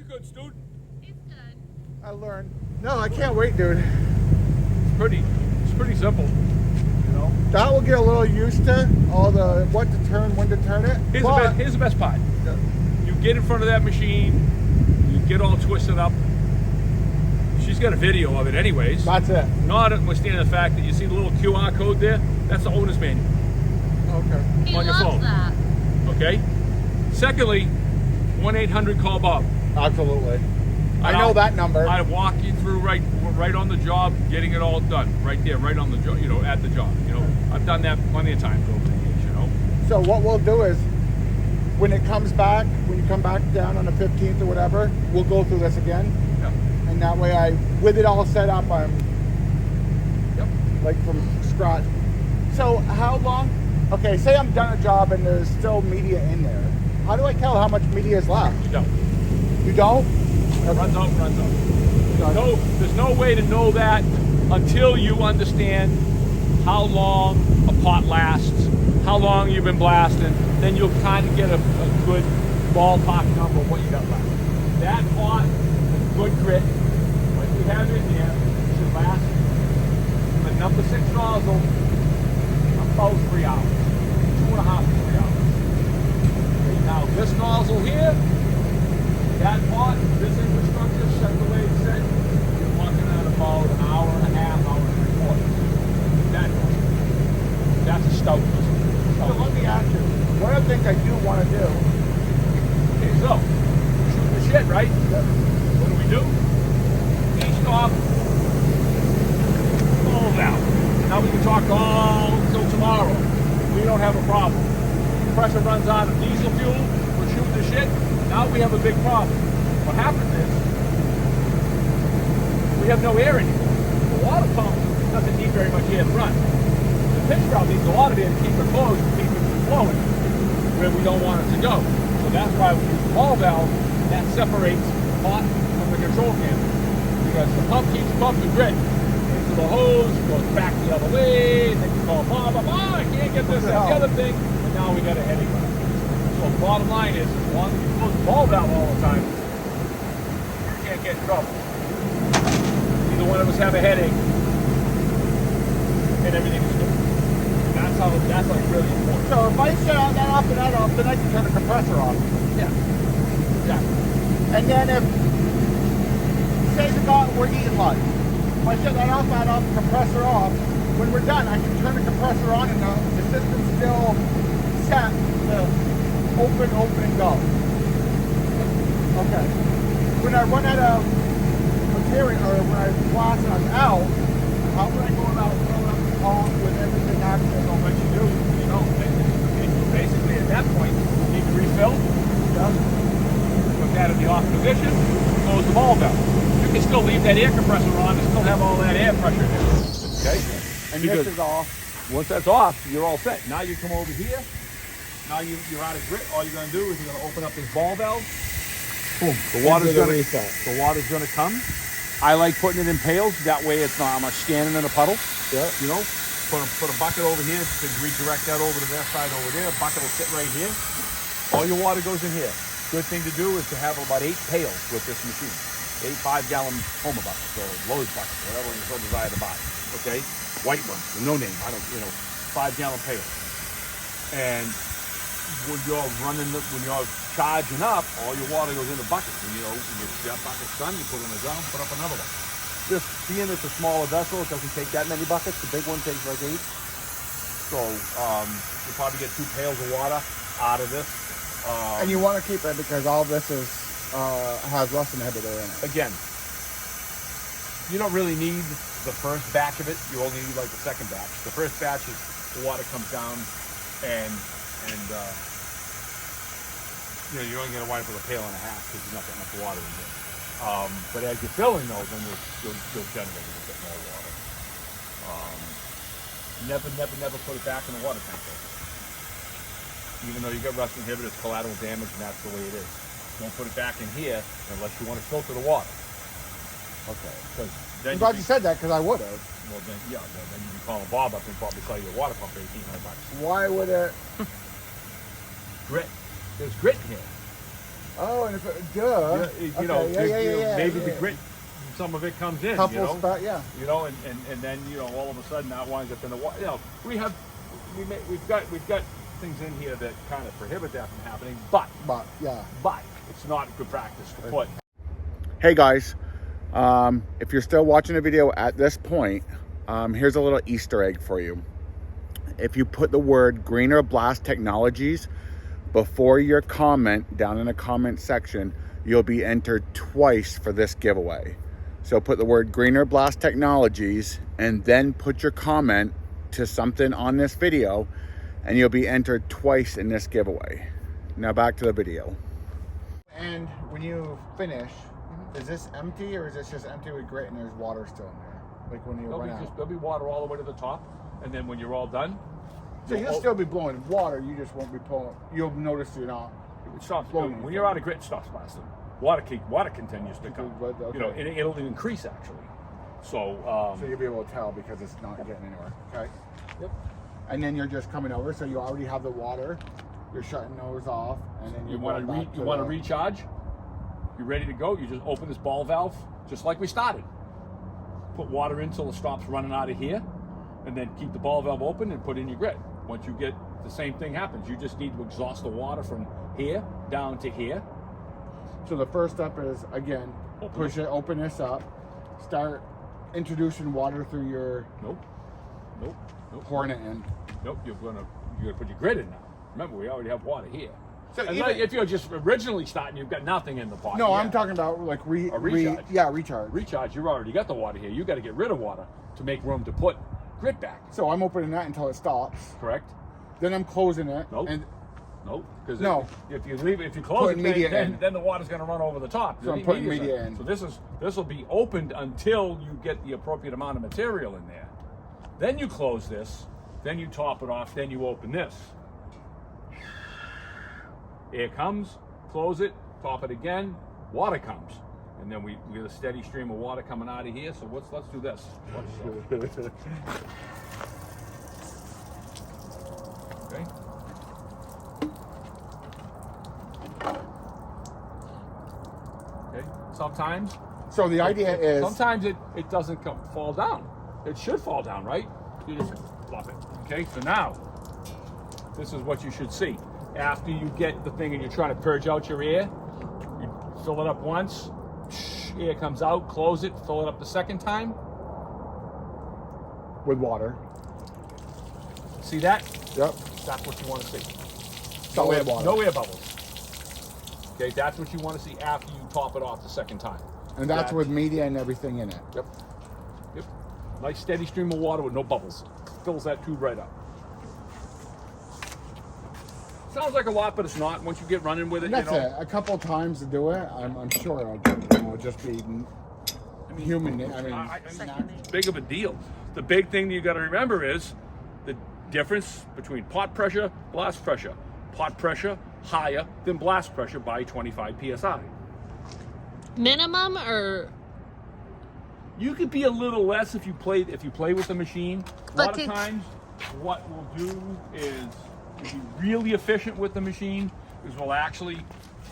Good student. He's good. I learned. No, I can't wait, dude. It's pretty simple. You know. That will get a little used to all the what to turn, when to turn it. Here's the best part. You get in front of that machine, you get all twisted up, she's got a video of it anyways. That's it. Notwithstanding the fact that you see the little QR code there, that's the owner's manual. Okay. He On your loves phone. that. Okay? Secondly, 1-800-CALL-BOB. Absolutely. I know that number. I'd walk you through right on the job, getting it all done. Right there, right on the job, at the job. I've done that plenty of times over the years, So what we'll do is, when it comes back, when you come back down on the 15th or whatever, we'll go through this again. Yeah. And that way with it all set up, I'm Yep. like from scratch. So how long, okay, say I'm done a job and there's still media in there. How do I tell how much media is left? You don't. You don't? It runs out. There's no way to know that until you understand how long a pot lasts, how long you've been blasting. Then you'll kind of get a good ballpark number of what you got left. That pot with good grit, like we have in there, should last the number 6 nozzle about 3 hours, 2.5 to 3 hours. Okay, now this nozzle here, that pot, this infrastructure, set the way it's set, you're looking at about an hour and a half, hour and 3/4. That's a stout pistol. So let me ask you, one of the things I do want to do, Okay, so, shoot the shit, right? What do? East off, all valve. Now we can talk all till tomorrow. We don't have a problem. Pressure runs out of diesel fuel, we're shooting the shit. Now we have a big problem. What happens is, we have no air anymore. The water pump doesn't need very much air to run. The pitch valve needs a lot of air to keep it closed, to keep it from flowing where we don't want it to go. So that's why we use the ball valve. That separates the pot from the control camera. Because the pump keeps pumping grit into the hose, goes back the other way, and then you call, I can't get this, that, the other thing, and now we got a headache. So the bottom line is, as long as you close the ball valve all the time, you can't get in trouble. Neither one of us have a headache, and everything is good. That's like really important. so if I shut out that off and that off, then I can turn the compressor off. Yeah, exactly. And then if, say we're eating lunch, if I shut that off, compressor off, when we're done, I can turn the compressor on and the system's still set to open, and go. Okay. When I run out of material, or when I blast and I'm out, how would I go about filling up the pump with everything active? Don't let you do. Basically at that point, you need to refill. Put that in the off position. Close the ball valve. You can still leave that air compressor on and still have all that air pressure there. Okay. And Because this is off. once that's off, you're all set. Now you come over here. Now you're out of grit. All you're going to do is you're going to open up this ball valve. Boom. The water's going to come. I like putting it in pails. That way it's not, I'm not standing in a puddle. Yeah. Put a bucket over here to redirect that over to that side over there. A bucket will sit right here. All your water goes in here. Good thing to do is to have about 8 pails with this machine. 8 5-gallon Homer buckets or Lowe's buckets, whatever you so desire to buy. Okay? White ones, no name. 5-gallon pails. And when you're when you're charging up, all your water goes in the bucket. And when that bucket's done, you put it on the ground, put up another one. Just being it's a smaller vessel, it doesn't take that many buckets. The big one takes like 8. So you'll probably get 2 pails of water out of this. And you want to keep it because all this is has rust inhibitor in it. Again, you don't really need the first batch of it. You only need like the second batch. The first batch is the water comes down and you're only going to wipe with a pail and a half because there's not that much water in there. But as you're filling those, then you'll generate a little bit more water. Never put it back in the water tank though. Even though you get rust inhibitor, it's collateral damage, and that's the way it is. Don't put it back in here unless you want to filter the water. Okay. Because I'm glad you said that because I would have. Well, then you can call Bob up and probably sell you a water pump for $1,800. Why would it? Grit. There's grit in here. Oh, and if it, duh. Maybe the grit, some of it comes in. Couple and then all of a sudden that winds up in the water. We've got things in here that kind of prohibit that from happening, but it's not good practice to put. Hey guys, If you're still watching the video at this point, here's a little Easter egg for you. If you put the word GreenerBlast Technologies before your comment down in the comment section, you'll be entered twice for this giveaway. So put the word GreenerBlast Technologies and then put your comment to something on this video, and you'll be entered twice in this giveaway. Now back to the video. And when you finish, is this empty or is this just empty with grit and there's water still in there? Like when you run out? There'll be water all the way to the top, and then when you're all done, So you'll still be blowing water, you just won't be pulling. You'll notice you're not. it stops blowing. when you're out of grit, it stops blasting. Water continues to come. Okay. You know, it'll increase actually. So So you'll be able to tell because it's not getting anywhere. Okay. Yep. And then you're just coming over, so you already have the water. You're shutting those off, and then You want to recharge? You're ready to go. You just open this ball valve, just like we started. Put water in till it stops running out of here, and then keep the ball valve open and put in your grit. Once you get the same thing happens, you just need to exhaust the water from here down to here. So the first step is, again, open this up, start introducing water through your. Nope. Pouring it in. Nope. You're gonna put your grit in now. Remember, we already have water here. So And even- like, if you're just originally starting, you've got nothing in the pot. No, yet. I'm talking about like recharge. recharge. Recharge. You've already got the water here. You got to get rid of water to make room to put grit back. So I'm opening that until it stops. Correct? Then I'm closing it. Nope. And Nope. Because No. if you leave it, if you close Putting it, media in. then the water's going to run over the top. So The I'm putting media's media in. So this will be opened until you get the appropriate amount of material in there. Then you close this. Then you top it off. Then you open this. Air comes. Close it. Top it again. Water comes. And then we get a steady stream of water coming out of here. So let's do this. Okay. Okay. Sometimes. so the idea is Sometimes it doesn't fall down. It should fall down, right? You just flop it. Okay. So now, this is what you should see. After you get the thing and you're trying to purge out your air, you fill it up once. Air comes out. Close it. Fill it up the second time. with water. See that? Yep. That's what you want to see. Solid water. No air bubbles. Okay, that's what you want to see after you top it off the second time. And that's with media and everything in it. Yep. Yep. Nice steady stream of water with no bubbles. Fills that tube right up. Sounds like a lot, but it's not. Once you get running with it, And that's you know. it. A couple times to do it. I'm sure it'll just be human. I mean, It's big of a deal. The big thing that you got to remember is the difference between pot pressure, blast pressure. Pot pressure higher than blast pressure by 25 psi. Minimum or You could be a little less if you play with the machine. A But lot of it's- times, what we'll do is to be really efficient with the machine is we'll actually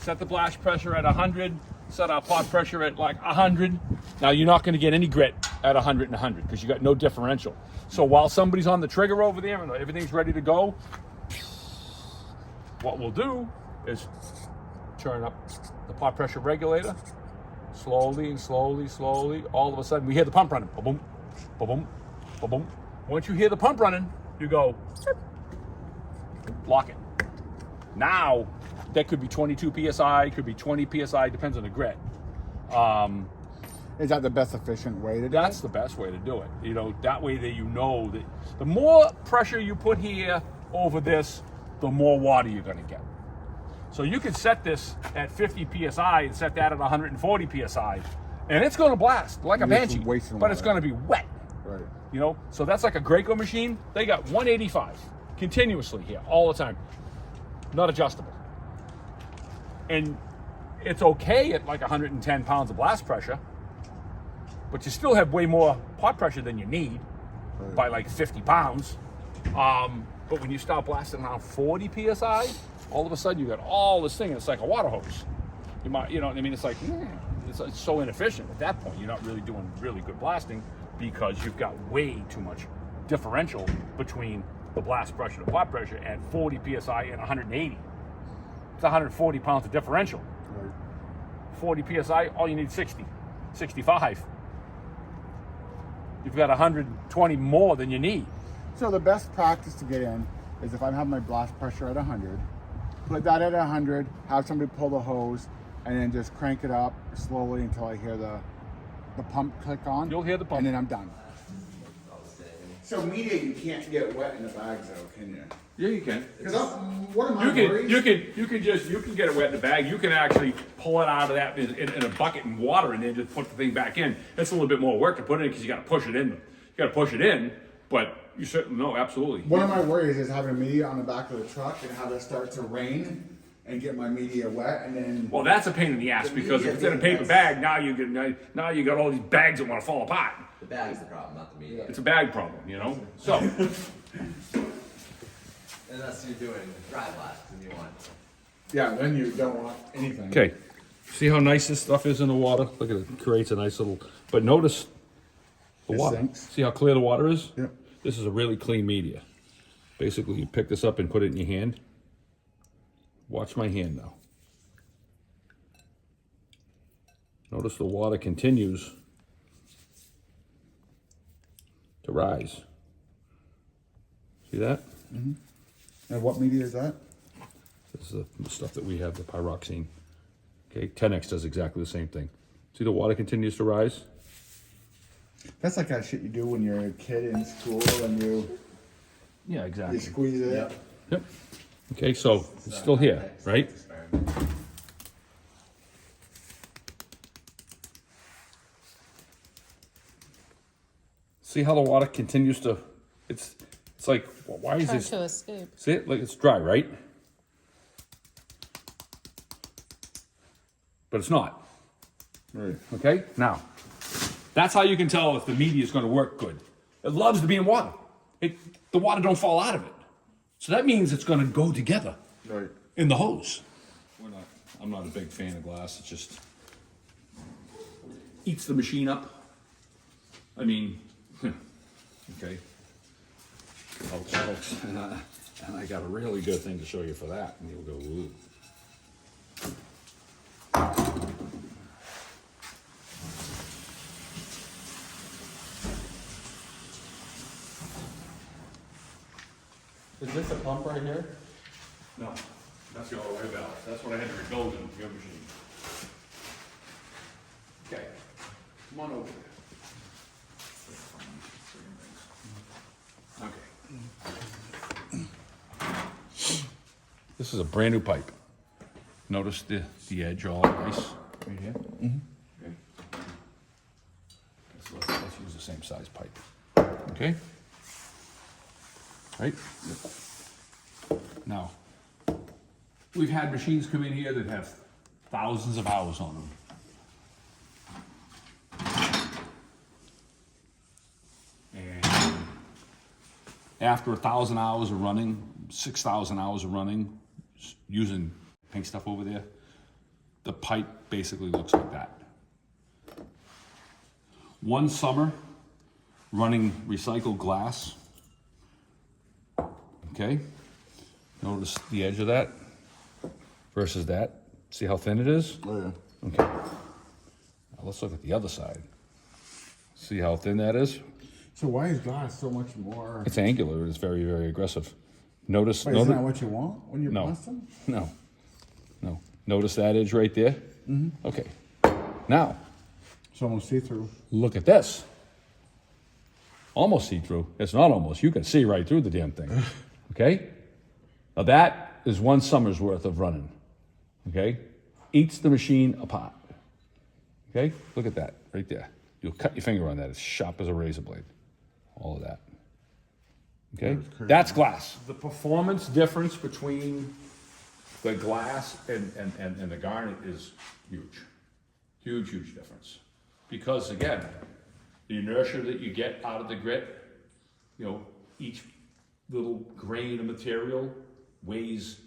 set the blast pressure at 100, set our pot pressure at like 100. Now you're not going to get any grit at 100 and 100 because you got no differential. So while somebody's on the trigger over there and everything's ready to go, what we'll do is turn up the pot pressure regulator slowly and slowly. All of a sudden we hear the pump running. Ba-boom, ba-boom, ba-boom. Once you hear the pump running, you go lock it. Now that could be 22 psi, could be 20 psi, depends on the grit. is that the best efficient way to do That's it? the best way to do it. You know, that way that you know that the more pressure you put here over this, the more water you're going to get. So you can set this at 50 psi and set that at 140 psi, and it's going to blast like a You're just banshee, wasting but it's water. going to be wet. Right. You know, so that's like a Graco machine. They got 185 continuously here all the time, not adjustable. And it's okay at like 110 pounds of blast pressure, but you still have way more pot pressure than you need by like 50 pounds. But when you start blasting around 40 psi, all of a sudden you got all this thing, and it's like a water hose. You know what I mean? It's like, it's so inefficient at that point. You're not really doing really good blasting because you've got way too much differential between the blast pressure to pot pressure at 40 psi and 180. It's 140 pounds of differential. Right. 40 psi, all you need is 60. 65. You've got 120 more than you need. So the best practice to get in is if I have my blast pressure at 100, put that at 100, have somebody pull the hose, and then just crank it up slowly until I hear the pump click on. You'll hear the pump. And then I'm done. So media you can't get wet in the bags though, can you? Yeah, you can. Because what am I worried? You can get it wet in the bag. You can actually pull it out of that in a bucket and water, and then just put the thing back in. It's a little bit more work to put it in because you got to push it in. You got to push it in, but you certainly know absolutely. One of my worries is having media on the back of the truck and have it start to rain and get my media wet, and then. Well, that's a pain in the ass because if it's in a paper bag, now you got all these bags that want to fall apart. The bag's the problem, not the media. It's a bag problem, you know. So. Unless you're doing dry blast and you want. Yeah, then you don't want anything. Okay. See how nice this stuff is in the water? Look at it. It creates a nice little. But notice the water. Sinks. See how clear the water is? Yep. This is a really clean media. Basically, you pick this up and put it in your hand. Watch my hand now. Notice the water continues to rise. See that? Mm-hmm. And what media is that? This is the stuff that we have, the pyroxene. Okay, 10X does exactly the same thing. See the water continues to rise? That's like that shit you do when you're a kid in school and you exactly. squeeze it. Yep. Okay, so it's still here, right? See how the water continues to, it's like, why is Hard this? to escape. See it? Like it's dry, right? But it's not. Right. Okay? Now, that's how you can tell if the media is going to work good. It loves to be in water. The water don't fall out of it. So that means it's going to go together Right. in the hose. I'm not a big fan of glass. It just eats the machine up. I mean, okay. And I got a really good thing to show you for that. And you'll go, ooh. Is this a pump right here? No, that's the all-way valve. That's what I had to rebuild in your machine. Okay, come on over there. Okay. This is a brand new pipe. Notice the edge all nice right here. Mm-hmm. Okay. So let's use the same size pipe. Okay. Right? Now, we've had machines come in here that have thousands of hours on them. And after 1,000 hours of running, 6,000 hours of running, using pink stuff over there, the pipe basically looks like that. One summer, running recycled glass. Okay, notice the edge of that versus that. See how thin it is? Oh yeah. Okay, now let's look at the other side. See how thin that is? So why is glass so much more? It's angular, it's very, very aggressive. Notice, Wait, isn't that what you want when you're No. blasting? No. Notice that edge right there? Mm-hmm. Okay, now, It's almost see-through. look at this. Almost see-through, it's not almost, you can see right through the damn thing. Okay? Now that is one summer's worth of running. Okay? Eats the machine apart. Okay? Look at that, right there. You'll cut your finger on that. It's sharp as a razor blade. All of that. Okay? That's glass. The performance difference between the glass and the garnet is huge. Huge, huge difference. Because again, the inertia that you get out of the grit, each little grain of material weighs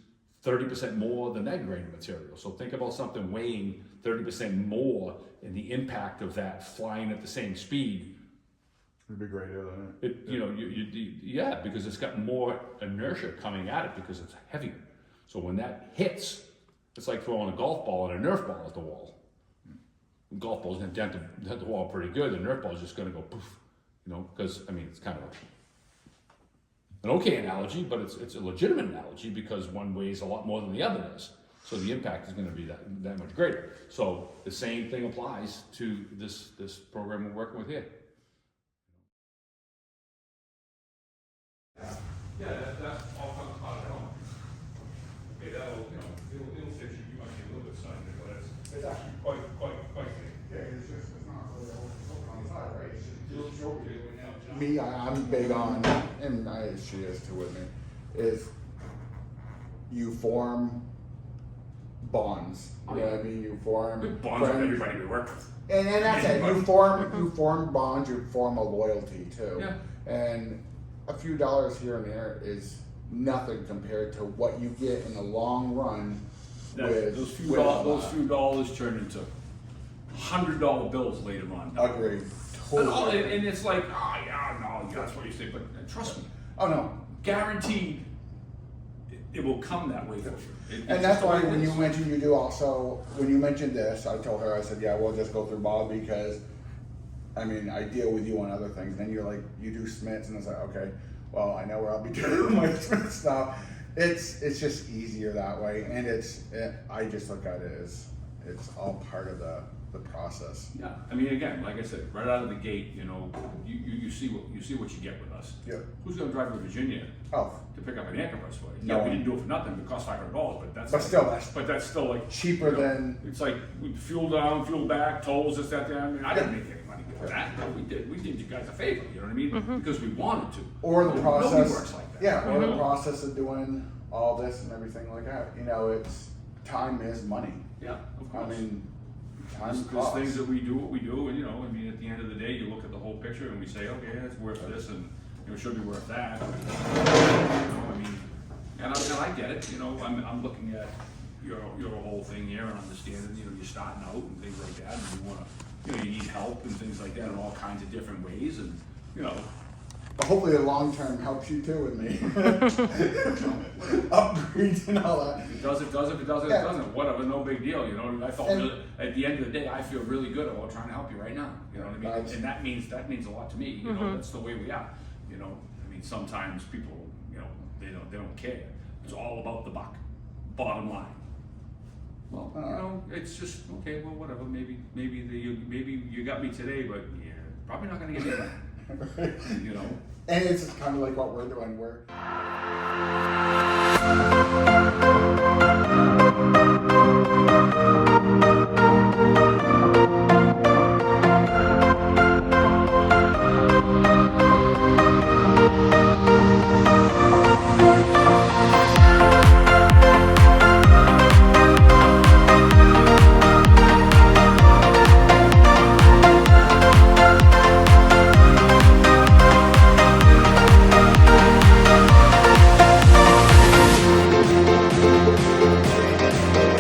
30% more than that grain of material. So think about something weighing 30% more and the impact of that flying at the same speed. It'd be greater than it. Yeah, because it's got more inertia coming at it because it's heavier. So when that hits, it's like throwing a golf ball and a Nerf ball at the wall. golf ball's gonna dent the wall pretty good. The Nerf ball's just gonna go poof, you know, because I mean it's kind of an okay analogy, but it's a legitimate analogy because one weighs a lot more than the other does. So the impact is going to be that much greater. So the same thing applies to this program we're working with here. Yeah, that's all comes out of home. Okay, that'll, you know, it'll fit you. You might be a little bit sunny, but it's actually quite big. Yeah, it's not really open on the side, right? It's just You'll show you now, John. me, I'm big on, and she is too with me, is you form bonds. You know what I mean? You form Good bonds with friends. everybody we work with. And that's it. You form bonds. You form a loyalty too. Yeah. And a few dollars here and there is nothing compared to what you get in the long run. Those few dollars turn into $100 bills later on. Agreed. And it's like, oh yeah, no, that's what you say, but trust me. Oh no. Guaranteed, it will come that way for you. And that's why when you mentioned when you mentioned this, I told her, I said, yeah, we'll just go through Bob because, I mean, I deal with you on other things. And then you're like, you do Smiths, and I was like, okay, well, I know where I'll be doing my Smith stuff. It's just easier that way, and I just look at it as it's all part of the process. Yeah, I mean, again, like I said, right out of the gate, you know, you see what you get with us. Yeah. Who's going to drive to Virginia Oh, to pick up an air compressor for you? No Yeah, we one. didn't do it for nothing. It cost $500, but that's still like cheaper than. it's like fuel down, fuel back, tolls, this, that, that. I mean, I didn't make any money with that. But we did you guys a favor. You know what I mean? Because we wanted to. Or the process. Nobody works like that. Yeah, or the process of doing all this and everything like that. You know, it's time is money. Yeah, of I course. mean, time There's costs. things that we do what we do, and you know, I mean, at the end of the day, you look at the whole picture and we say, okay, it's worth this, and you know, it should be worth that. You know, I mean, and I get it. You know, I'm looking at your whole thing here and understanding. You know, you're starting out and things like that, and you want to, you know, you need help and things like that in all kinds of different ways, and you know. But hopefully the long term helps you too with me. Upgrades and all that. If it does, if it doesn't, it Yeah. doesn't. Whatever, no big deal. You know, I felt And- really, at the end of the day, I feel really good about trying to help you right now. You know what I mean? That's- And that means a lot to me. You know, that's the way we are. You know, I mean, sometimes people, you know, they don't care. It's all about the buck, bottom line. Well, you know, it's just okay. Well, whatever. Maybe you got me today, but yeah, probably not gonna get me back. You know. And it's kind of like what we're doing.